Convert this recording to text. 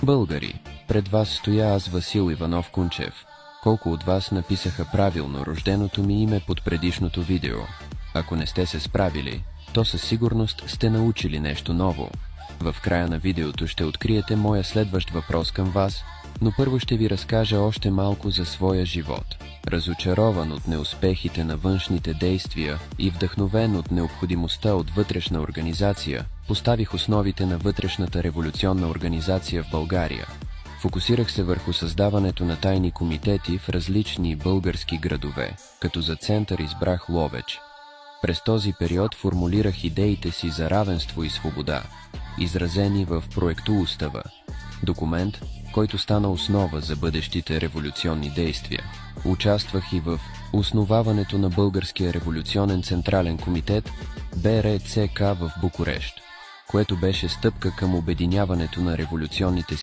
Българи, пред вас стоя аз, Васил Иванов Кунчев. Колко от вас написаха правилно рожденото ми име под предишното видео? Ако не сте се справили, то със сигурност сте научили нещо ново. В края на видеото ще откриете моя следващ въпрос към вас, но първо ще ви разкажа още малко за своя живот. Разочарован от неуспехите на външните действия и вдъхновен от необходимостта от вътрешна организация, поставих основите на вътрешната революционна организация в България. Фокусирах се върху създаването на тайни комитети в различни български градове, като за център избрах Ловеч. През този период формулирах идеите си за равенство и свобода, изразени в проектоустава, документ, който стана основа за бъдещите революционни действия. Участвах и в основаването на Българския революционен централен комитет БРЦК в Букурещ, което беше стъпка към обединяването на революционните